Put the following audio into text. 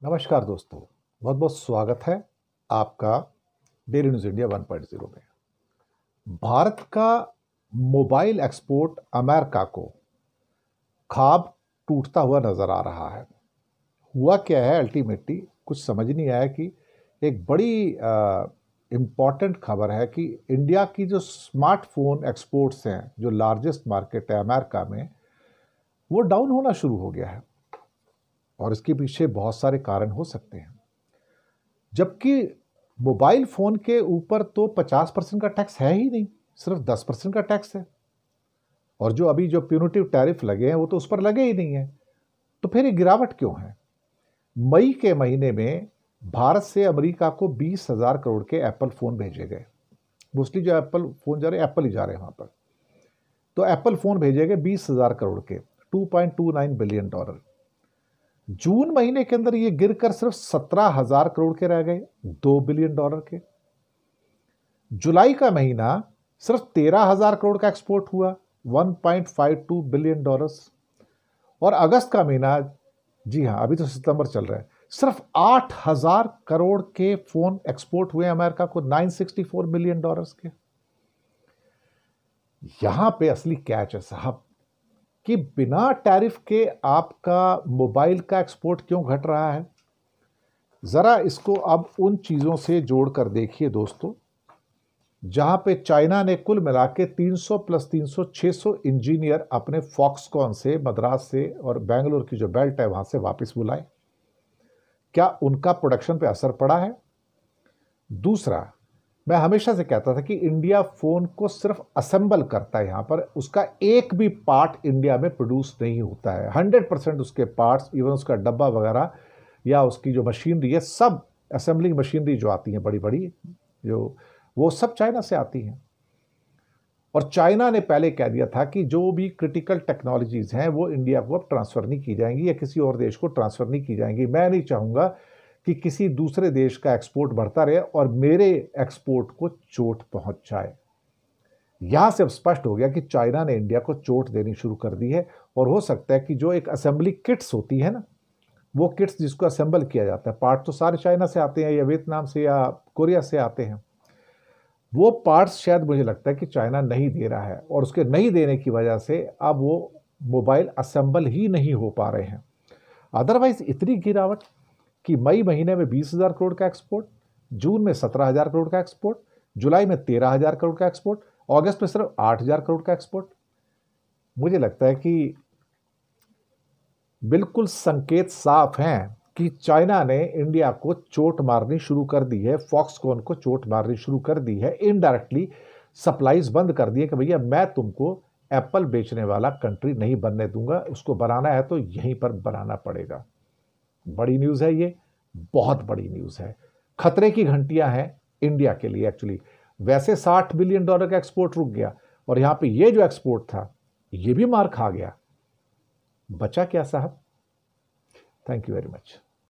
नमस्कार दोस्तों, बहुत बहुत स्वागत है आपका डेली न्यूज़ इंडिया 1.0 में। भारत का मोबाइल एक्सपोर्ट अमेरिका को ख्वाब टूटता हुआ नजर आ रहा है। हुआ क्या है, अल्टीमेटली कुछ समझ नहीं आया कि एक बड़ी इम्पॉर्टेंट खबर है कि इंडिया की जो स्मार्टफोन एक्सपोर्ट्स हैं, जो लार्जेस्ट मार्केट है अमेरिका में, वो डाउन होना शुरू हो गया है। और इसके पीछे बहुत सारे कारण हो सकते हैं, जबकि मोबाइल फोन के ऊपर तो 50% का टैक्स है ही नहीं, सिर्फ 10% का टैक्स है। और जो अभी जो प्यूनिटिव टैरिफ लगे हैं वो तो उस पर लगे ही नहीं है। तो फिर ये गिरावट क्यों है? मई के महीने में भारत से अमेरिका को 20,000 करोड़ के एप्पल फोन भेजे गए। मोस्टली जो एप्पल फोन जा रहे हैं, एप्पल ही जा रहे हैं वहां पर। तो एप्पल फोन भेजे गए 20,000 करोड़ के, $2.29 बिलियन। जून महीने के अंदर ये गिरकर सिर्फ 17,000 करोड़ के रह गए, $2 बिलियन के। जुलाई का महीना सिर्फ 13,000 करोड़ का एक्सपोर्ट हुआ, $1.52 बिलियन। और अगस्त का महीना, जी हाँ अभी तो सितंबर चल रहा है, सिर्फ 8,000 करोड़ के फोन एक्सपोर्ट हुए अमेरिका को, $964 मिलियन के। यहां पे असली कैच है साहब कि बिना टैरिफ के आपका मोबाइल का एक्सपोर्ट क्यों घट रहा है। जरा इसको अब उन चीजों से जोड़कर देखिए दोस्तों, जहां पे चाइना ने कुल मिला के 300 + 300 600 इंजीनियर अपने फॉक्सकॉन से, मद्रास से और बेंगलोर की जो बेल्ट है वहां से वापस बुलाए। क्या उनका प्रोडक्शन पे असर पड़ा है? दूसरा, मैं हमेशा से कहता था कि इंडिया फोन को सिर्फ असेंबल करता है, यहां पर उसका एक भी पार्ट इंडिया में प्रोड्यूस नहीं होता है। 100% उसके पार्ट्स, इवन उसका डब्बा वगैरह या उसकी जो मशीनरी है, सब असेंबलिंग मशीनरी जो आती है बड़ी बड़ी, जो वो सब चाइना से आती हैं। और चाइना ने पहले कह दिया था कि जो भी क्रिटिकल टेक्नोलॉजीज हैं वो इंडिया को अब ट्रांसफर नहीं की जाएंगी या किसी और देश को ट्रांसफर नहीं की जाएंगी। मैं नहीं चाहूंगा कि किसी दूसरे देश का एक्सपोर्ट बढ़ता रहे और मेरे एक्सपोर्ट को चोट पहुंच जाए। यहां से अब स्पष्ट हो गया कि चाइना ने इंडिया को चोट देनी शुरू कर दी है। और हो सकता है कि जो एक असेंबली किट्स होती है ना, वो किट्स जिसको असेंबल किया जाता है, पार्ट तो सारे चाइना से आते हैं या वियतनाम से या कोरिया से आते हैं, वो पार्ट्स शायद मुझे लगता है कि चाइना नहीं दे रहा है। और उसके नहीं देने की वजह से अब वो मोबाइल असेंबल ही नहीं हो पा रहे हैं। अदरवाइज इतनी गिरावट कि मई महीने में 20,000 करोड़ का एक्सपोर्ट, जून में 17,000 करोड़ का एक्सपोर्ट, जुलाई में 13,000 करोड़ का एक्सपोर्ट, अगस्त में सिर्फ 8,000 करोड़ का एक्सपोर्ट। मुझे लगता है कि बिल्कुल संकेत साफ हैं कि चाइना ने इंडिया को चोट मारनी शुरू कर दी है, फॉक्सकॉन को चोट मारनी शुरू कर दी है, इनडायरेक्टली सप्लाईज बंद कर दी है कि भैया मैं तुमको एप्पल बेचने वाला कंट्री नहीं बनने दूंगा, उसको बनाना है तो यहीं पर बनाना पड़ेगा। बड़ी न्यूज़ है ये, बहुत बड़ी न्यूज़ है। खतरे की घंटियां हैं इंडिया के लिए। एक्चुअली वैसे $60 बिलियन का एक्सपोर्ट रुक गया और यहां पे ये जो एक्सपोर्ट था ये भी मार खा गया। बचा क्या साहब? Thank you very much.